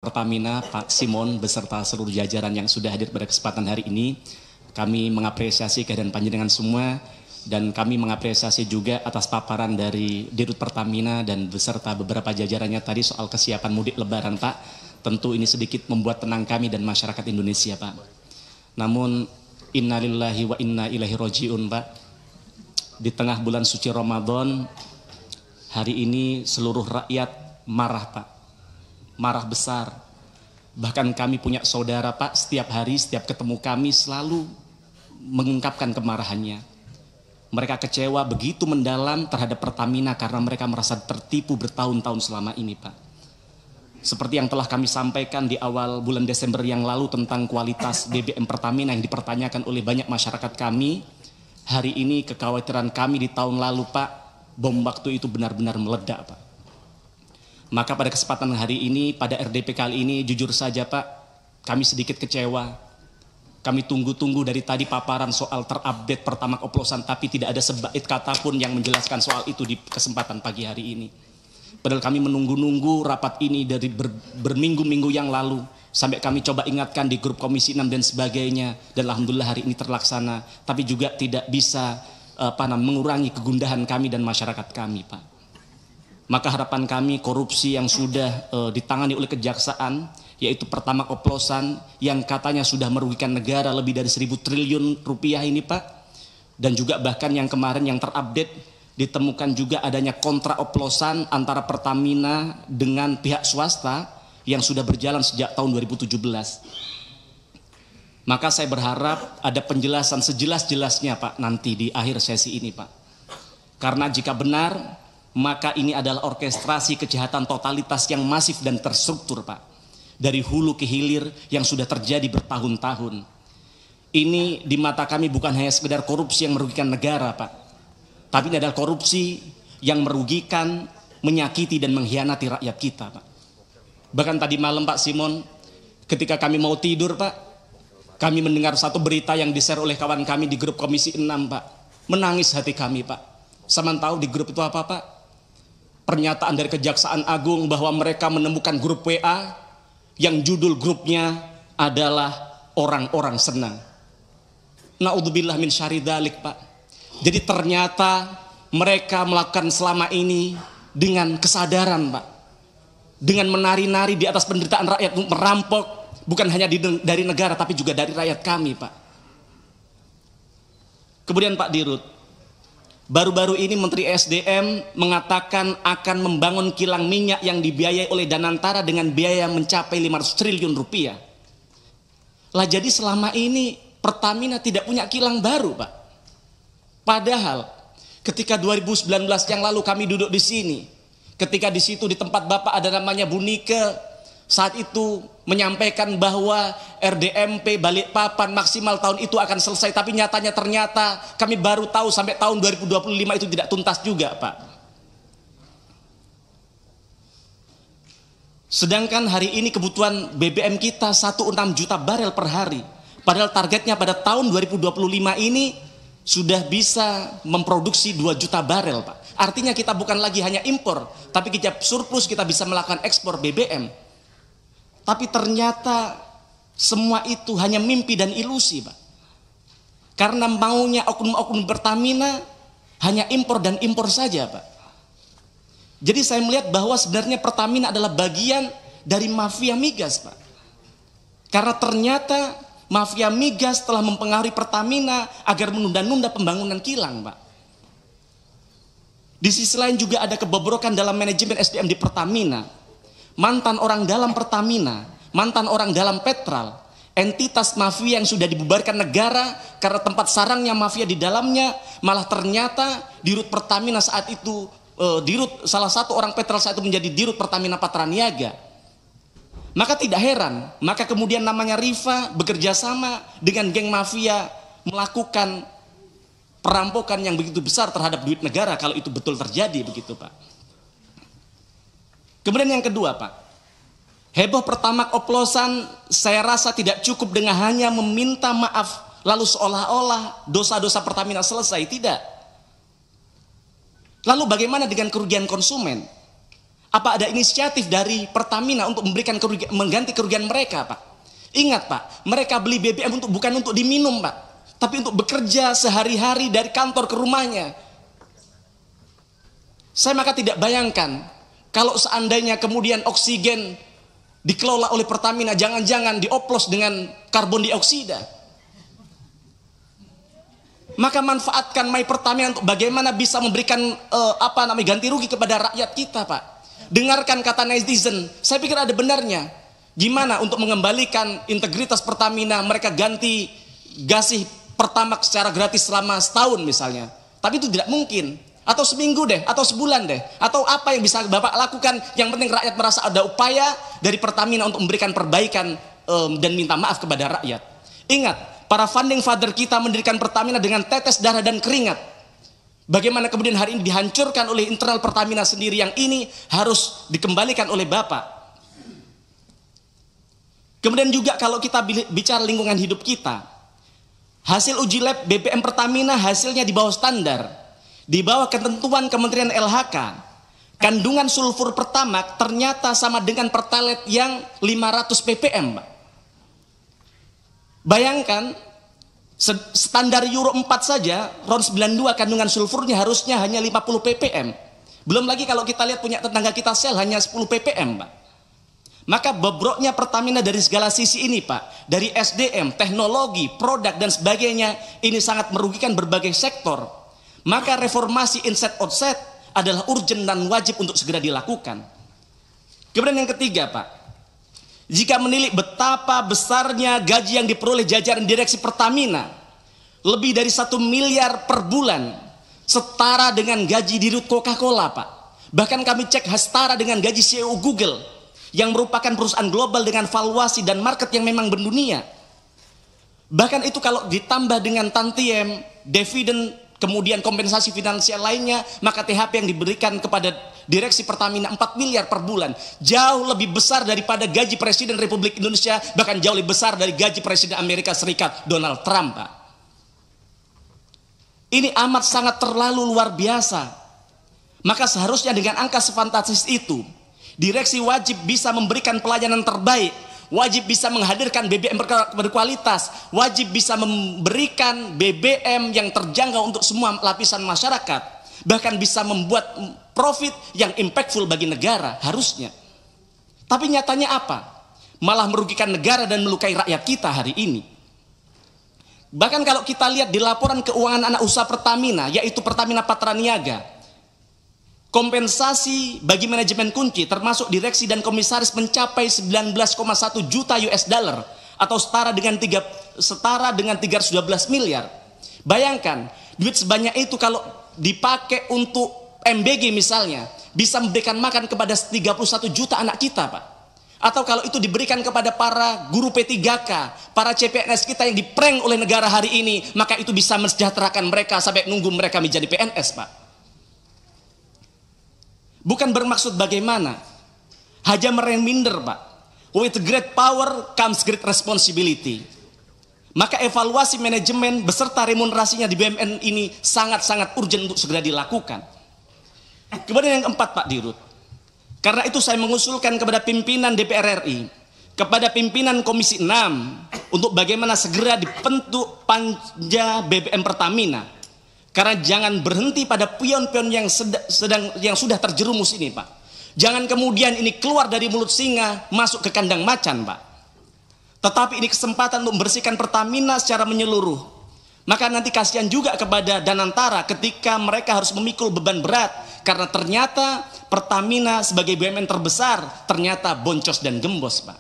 Pertamina, Pak Simon, beserta seluruh jajaran yang sudah hadir pada kesempatan hari ini. Kami mengapresiasi kehadiran panjenengan semua dan kami mengapresiasi juga atas paparan dari Dirut Pertamina dan beserta beberapa jajarannya tadi soal kesiapan mudik Lebaran, Pak. Tentu ini sedikit membuat tenang kami dan masyarakat Indonesia, Pak. Namun, innalillahi wa inna ilaihi roji'un, Pak. Di tengah bulan suci Ramadan, hari ini seluruh rakyat marah, Pak. Marah besar. Bahkan kami punya saudara, Pak, setiap hari, setiap ketemu kami selalu mengungkapkan kemarahannya. Mereka kecewa begitu mendalam terhadap Pertamina karena mereka merasa tertipu bertahun-tahun selama ini, Pak. Seperti yang telah kami sampaikan di awal bulan Desember yang lalu tentang kualitas BBM Pertamina yang dipertanyakan oleh banyak masyarakat kami, hari ini kekhawatiran kami di tahun lalu, Pak, bom waktu itu benar-benar meledak, Pak. Maka pada kesempatan hari ini, pada RDP kali ini, jujur saja Pak, kami sedikit kecewa. Kami tunggu-tunggu dari tadi paparan soal terupdate Pertamax oplosan, tapi tidak ada sebait kata pun yang menjelaskan soal itu di kesempatan pagi hari ini. Padahal kami menunggu-nunggu rapat ini dari berminggu-minggu yang lalu, sampai kami coba ingatkan di grup Komisi 6 dan sebagainya, dan alhamdulillah hari ini terlaksana, tapi juga tidak bisa mengurangi kegundahan kami dan masyarakat kami, Pak. Maka harapan kami korupsi yang sudah ditangani oleh kejaksaan, yaitu Pertamax oplosan yang katanya sudah merugikan negara lebih dari 1.000 triliun rupiah ini, Pak. Dan juga bahkan yang kemarin yang terupdate ditemukan juga adanya kontrak oplosan antara Pertamina dengan pihak swasta yang sudah berjalan sejak tahun 2017. Maka saya berharap ada penjelasan sejelas-jelasnya, Pak, nanti di akhir sesi ini, Pak. Karena jika benar, maka ini adalah orkestrasi kejahatan totalitas yang masif dan terstruktur, Pak. Dari hulu ke hilir yang sudah terjadi bertahun-tahun. Ini di mata kami bukan hanya sekedar korupsi yang merugikan negara, Pak. Tapi ini adalah korupsi yang merugikan, menyakiti dan mengkhianati rakyat kita, Pak. Bahkan tadi malam, Pak Simon, ketika kami mau tidur, Pak, kami mendengar satu berita yang di-share oleh kawan kami di grup Komisi 6, Pak. Menangis hati kami, Pak. Sama tahu di grup itu apa, Pak? Pernyataan dari Kejaksaan Agung bahwa mereka menemukan grup WA yang judul grupnya adalah orang-orang senang. Na'udzubillah min syarri dzalik, Pak. Jadi ternyata mereka melakukan selama ini dengan kesadaran, Pak. Dengan menari-nari di atas penderitaan rakyat, merampok bukan hanya dari negara tapi juga dari rakyat kami, Pak. Kemudian Pak Dirut, baru-baru ini Menteri SDM mengatakan akan membangun kilang minyak yang dibiayai oleh Danantara dengan biaya mencapai 500 triliun rupiah. Lah jadi selama ini Pertamina tidak punya kilang baru, Pak. Padahal ketika 2019 yang lalu kami duduk di sini, ketika di situ di tempat Bapak ada namanya Bu Nike, saat itu menyampaikan bahwa RDMP Balikpapan maksimal tahun itu akan selesai, tapi nyatanya ternyata kami baru tahu sampai tahun 2025 itu tidak tuntas juga, Pak. Sedangkan hari ini kebutuhan BBM kita 16 juta barel per hari. Padahal targetnya pada tahun 2025 ini sudah bisa memproduksi 2 juta barel, Pak. Artinya kita bukan lagi hanya impor, tapi kita surplus, kita bisa melakukan ekspor BBM. Tapi ternyata semua itu hanya mimpi dan ilusi, Pak. Karena maunya oknum-oknum Pertamina hanya impor dan impor saja, Pak. Jadi saya melihat bahwa sebenarnya Pertamina adalah bagian dari mafia migas, Pak. Karena ternyata mafia migas telah mempengaruhi Pertamina agar menunda-nunda pembangunan kilang, Pak. Di sisi lain juga ada kebobrokan dalam manajemen SDM di Pertamina. Mantan orang dalam Pertamina, mantan orang dalam Petral, entitas mafia yang sudah dibubarkan negara karena tempat sarangnya mafia di dalamnya, malah ternyata Dirut Pertamina saat itu, salah satu orang Petral saat itu menjadi Dirut Pertamina Patraniaga. Maka tidak heran, maka kemudian namanya Rifa bekerja sama dengan geng mafia melakukan perampokan yang begitu besar terhadap duit negara kalau itu betul terjadi begitu, Pak. Kemudian yang kedua, Pak, heboh Pertamax oplosan saya rasa tidak cukup dengan hanya meminta maaf lalu seolah-olah dosa-dosa Pertamina selesai. Tidak. Lalu bagaimana dengan kerugian konsumen? Apa ada inisiatif dari Pertamina untuk memberikan mengganti kerugian mereka, Pak? Ingat, Pak, mereka beli BBM bukan untuk diminum, Pak, tapi untuk bekerja sehari-hari dari kantor ke rumahnya. Saya maka tidak bayangkan kalau seandainya kemudian oksigen dikelola oleh Pertamina, jangan-jangan dioplos dengan karbon dioksida. Maka manfaatkan My Pertamina untuk bagaimana bisa memberikan ganti rugi kepada rakyat kita, Pak. Dengarkan kata netizen, saya pikir ada benarnya. Gimana untuk mengembalikan integritas Pertamina, mereka ganti gasih Pertamax secara gratis selama setahun misalnya. Tapi itu tidak mungkin. Atau seminggu deh, atau sebulan deh. Atau apa yang bisa Bapak lakukan, yang penting rakyat merasa ada upaya dari Pertamina untuk memberikan perbaikan dan minta maaf kepada rakyat. Ingat, para founding father kita mendirikan Pertamina dengan tetes darah dan keringat. Bagaimana kemudian hari ini dihancurkan oleh internal Pertamina sendiri, yang ini harus dikembalikan oleh Bapak. Kemudian juga kalau kita bicara lingkungan hidup kita, hasil uji lab BBM Pertamina hasilnya di bawah standar, di bawah ketentuan Kementerian LHK. Kandungan sulfur Pertamax ternyata sama dengan Pertalite yang 500 ppm, Pak. Bayangkan, standar Euro 4 saja, RON 92 kandungan sulfurnya harusnya hanya 50 ppm. Belum lagi kalau kita lihat punya tetangga kita Shell hanya 10 ppm, Pak. Maka bobroknya Pertamina dari segala sisi ini, Pak. Dari SDM, teknologi, produk, dan sebagainya, ini sangat merugikan berbagai sektor. Maka reformasi inset outset adalah urgent dan wajib untuk segera dilakukan. Kemudian yang ketiga, Pak. Jika menilik betapa besarnya gaji yang diperoleh jajaran direksi Pertamina, lebih dari 1 miliar per bulan, setara dengan gaji dirut Coca-Cola, Pak. Bahkan kami cek setara dengan gaji CEO Google, yang merupakan perusahaan global dengan valuasi dan market yang memang mendunia. Bahkan itu kalau ditambah dengan tantiem, dividen, kemudian kompensasi finansial lainnya, maka THP yang diberikan kepada direksi Pertamina 4 miliar per bulan, jauh lebih besar daripada gaji Presiden Republik Indonesia, bahkan jauh lebih besar dari gaji Presiden Amerika Serikat Donald Trump, Pak. Ini amat sangat terlalu luar biasa. Maka seharusnya dengan angka sefantastis itu, direksi wajib bisa memberikan pelayanan terbaik, wajib bisa menghadirkan BBM berkualitas, wajib bisa memberikan BBM yang terjangkau untuk semua lapisan masyarakat, bahkan bisa membuat profit yang impactful bagi negara, harusnya. Tapi nyatanya apa? Malah merugikan negara dan melukai rakyat kita hari ini. Bahkan kalau kita lihat di laporan keuangan anak usaha Pertamina, yaitu Pertamina Patraniaga, kompensasi bagi manajemen kunci termasuk direksi dan komisaris mencapai 19,1 juta US dollar atau setara dengan 312 miliar. Bayangkan, duit sebanyak itu kalau dipakai untuk MBG misalnya, bisa memberikan makan kepada 31 juta anak kita, Pak. Atau kalau itu diberikan kepada para guru P3K, para CPNS kita yang diprank oleh negara hari ini, maka itu bisa mensejahterakan mereka sampai nunggu mereka menjadi PNS, Pak. Bukan bermaksud bagaimana, hanya mereminder, Pak. With great power comes great responsibility. Maka evaluasi manajemen beserta remunerasinya di BUMN ini sangat-sangat urgent untuk segera dilakukan. Kemudian yang keempat, Pak Dirut, karena itu saya mengusulkan kepada pimpinan DPR RI, kepada pimpinan Komisi 6, untuk bagaimana segera dibentuk panja BBM Pertamina. Karena jangan berhenti pada pion-pion yang sudah terjerumus ini, Pak. Jangan kemudian ini keluar dari mulut singa masuk ke kandang macan, Pak. Tetapi ini kesempatan untuk membersihkan Pertamina secara menyeluruh. Maka nanti kasihan juga kepada Danantara ketika mereka harus memikul beban berat, karena ternyata Pertamina sebagai BUMN terbesar ternyata boncos dan gembos, Pak.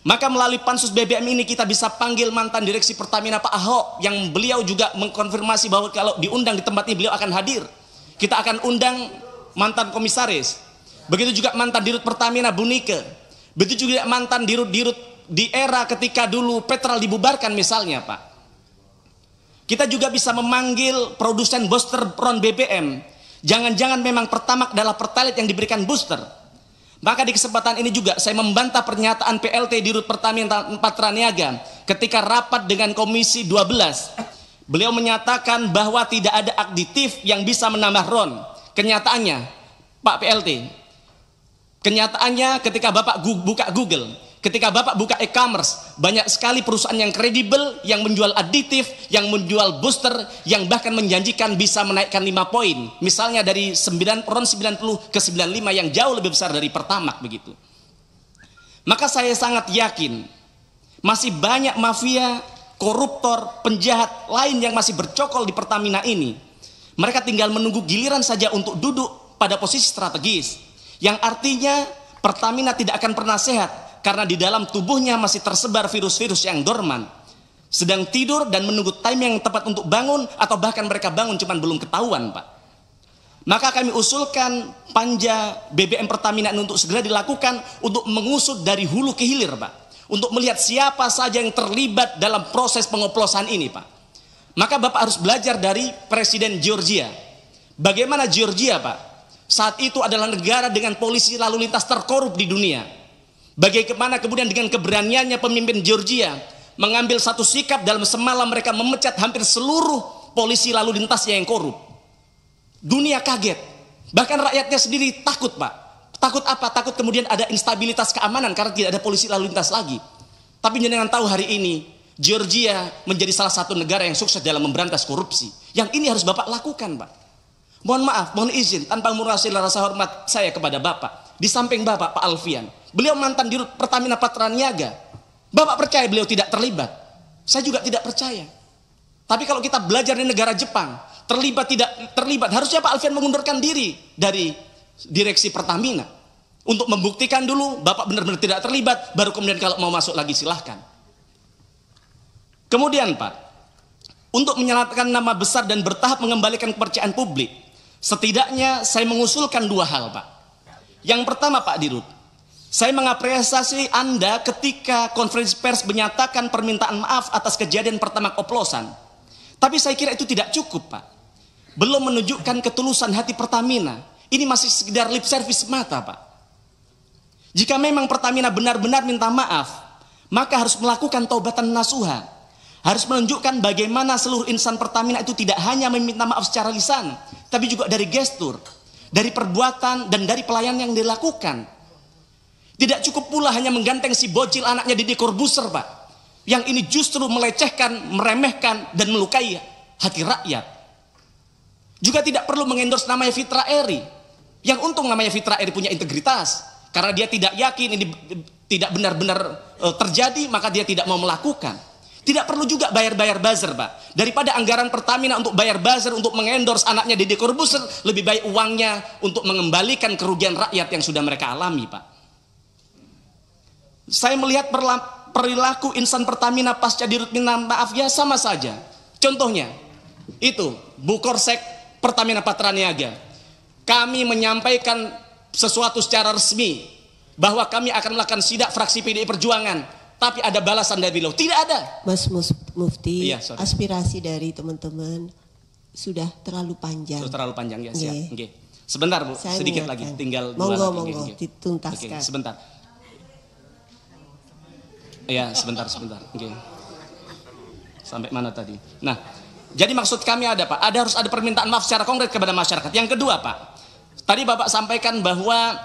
Maka melalui pansus BBM ini kita bisa panggil mantan direksi Pertamina Pak Ahok, yang beliau juga mengkonfirmasi bahwa kalau diundang di tempat ini beliau akan hadir. Kita akan undang mantan komisaris, begitu juga mantan dirut Pertamina Bu Nike, begitu juga mantan dirut-dirut di era ketika dulu Petral dibubarkan misalnya, Pak. Kita juga bisa memanggil produsen booster RON BBM. Jangan-jangan memang Pertamax adalah Pertalite yang diberikan booster. Maka di kesempatan ini juga saya membantah pernyataan PLT Dirut Pertamina Patraniaga ketika rapat dengan Komisi 12. Beliau menyatakan bahwa tidak ada aditif yang bisa menambah RON. Kenyataannya Pak PLT, kenyataannya ketika Bapak buka Google, ketika Bapak buka e-commerce, banyak sekali perusahaan yang kredibel, yang menjual aditif, yang menjual booster, yang bahkan menjanjikan bisa menaikkan 5 poin. Misalnya dari ron 90 ke 95 yang jauh lebih besar dari Pertamax begitu. Maka saya sangat yakin masih banyak mafia, koruptor, penjahat lain yang masih bercokol di Pertamina ini. Mereka tinggal menunggu giliran saja untuk duduk pada posisi strategis. Yang artinya Pertamina tidak akan pernah sehat. Karena di dalam tubuhnya masih tersebar virus-virus yang dorman, sedang tidur dan menunggu time yang tepat untuk bangun, atau bahkan mereka bangun cuman belum ketahuan, Pak. Maka kami usulkan panja BBM Pertamina untuk segera dilakukan untuk mengusut dari hulu ke hilir, Pak. Untuk melihat siapa saja yang terlibat dalam proses pengoplosan ini, Pak. Maka Bapak harus belajar dari Presiden Georgia. Bagaimana Georgia, Pak? Saat itu adalah negara dengan polisi lalu lintas terkorup di dunia. Bagaimana kemudian dengan keberaniannya pemimpin Georgia mengambil satu sikap dalam semalam mereka memecat hampir seluruh polisi lalu lintasnya yang korup. Dunia kaget. Bahkan rakyatnya sendiri takut, Pak. Takut apa? Takut kemudian ada instabilitas keamanan karena tidak ada polisi lalu lintas lagi. Tapi jangan tahu hari ini Georgia menjadi salah satu negara yang sukses dalam memberantas korupsi. Yang ini harus Bapak lakukan, Pak. Mohon maaf, mohon izin tanpa mengurangi rasa hormat saya kepada Bapak. Di samping Bapak, Pak Alfian, beliau mantan Dirut Pertamina Patraniaga. Bapak percaya beliau tidak terlibat? Saya juga tidak percaya. Tapi kalau kita belajar di negara Jepang, terlibat tidak terlibat, harusnya Pak Alfian mengundurkan diri dari direksi Pertamina untuk membuktikan dulu Bapak benar-benar tidak terlibat, baru kemudian kalau mau masuk lagi silahkan. Kemudian Pak, untuk menyelamatkan nama besar dan bertahap mengembalikan kepercayaan publik, setidaknya saya mengusulkan 2 hal, Pak. Yang pertama, Pak Dirut, saya mengapresiasi Anda ketika konferensi pers menyatakan permintaan maaf atas kejadian Pertamax oplosan. Tapi saya kira itu tidak cukup, Pak. Belum menunjukkan ketulusan hati Pertamina. Ini masih sekedar lip service semata, Pak. Jika memang Pertamina benar-benar minta maaf, maka harus melakukan taubatan nasuha. Harus menunjukkan bagaimana seluruh insan Pertamina itu tidak hanya meminta maaf secara lisan, tapi juga dari gestur, dari perbuatan, dan dari pelayanan yang dilakukan. Tidak cukup pula hanya mengganteng si bocil anaknya Deddy Corbuzier, Pak. Yang ini justru melecehkan, meremehkan, dan melukai hati rakyat. Juga tidak perlu mengendorse namanya Fitra Eri. Yang untung namanya Fitra Eri punya integritas. Karena dia tidak yakin ini tidak benar-benar terjadi, maka dia tidak mau melakukan. Tidak perlu juga bayar-bayar buzzer, Pak. Daripada anggaran Pertamina untuk bayar buzzer untuk mengendorse anaknya Deddy Corbuzier, lebih baik uangnya untuk mengembalikan kerugian rakyat yang sudah mereka alami, Pak. Saya melihat perilaku insan Pertamina pasca Dirut minta maaf ya sama saja. Contohnya, itu Bukorsek Pertamina Patraniaga. Kami menyampaikan sesuatu secara resmi bahwa kami akan melakukan sidak fraksi PDI Perjuangan. Tapi ada balasan dari beliau, tidak ada. Mas Mufti, iya, aspirasi dari teman-teman sudah terlalu panjang. Sudah terlalu panjang ya, siap. Okay. Sebentar Bu, saya sedikit lagi, tinggal monggo, 2 lagi. Monggo, dituntaskan. Sebentar. Ya, sebentar. Okay. Sampai mana tadi? Nah, jadi maksud kami ada, Pak, harus ada permintaan maaf secara konkret kepada masyarakat. Yang kedua, Pak, tadi Bapak sampaikan bahwa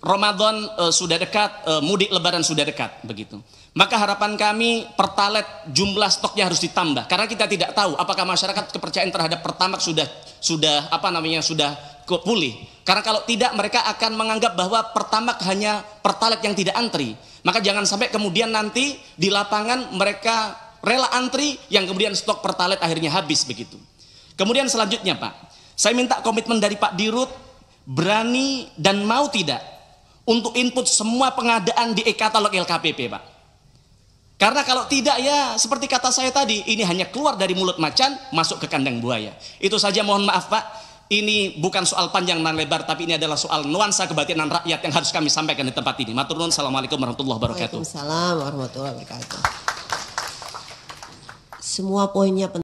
Ramadan sudah dekat, mudik Lebaran sudah dekat, begitu. Maka harapan kami Pertalite jumlah stoknya harus ditambah karena kita tidak tahu apakah masyarakat kepercayaan terhadap Pertamax sudah pulih. Karena kalau tidak mereka akan menganggap bahwa Pertamax hanya Pertalite yang tidak antri. Maka jangan sampai kemudian nanti di lapangan mereka rela antri yang kemudian stok Pertalite akhirnya habis begitu. Kemudian selanjutnya, Pak, saya minta komitmen dari Pak Dirut berani dan mau tidak untuk input semua pengadaan di e-katalog LKPP, Pak. Karena kalau tidak ya seperti kata saya tadi, ini hanya keluar dari mulut macan masuk ke kandang buaya. Itu saja, mohon maaf Pak. Ini bukan soal panjang dan lebar, tapi ini adalah soal nuansa kebatinan rakyat yang harus kami sampaikan di tempat ini. Matur nuwun. Assalamualaikum warahmatullahi wabarakatuh. Waalaikumsalam warahmatullahi wabarakatuh. Semua poinnya penting.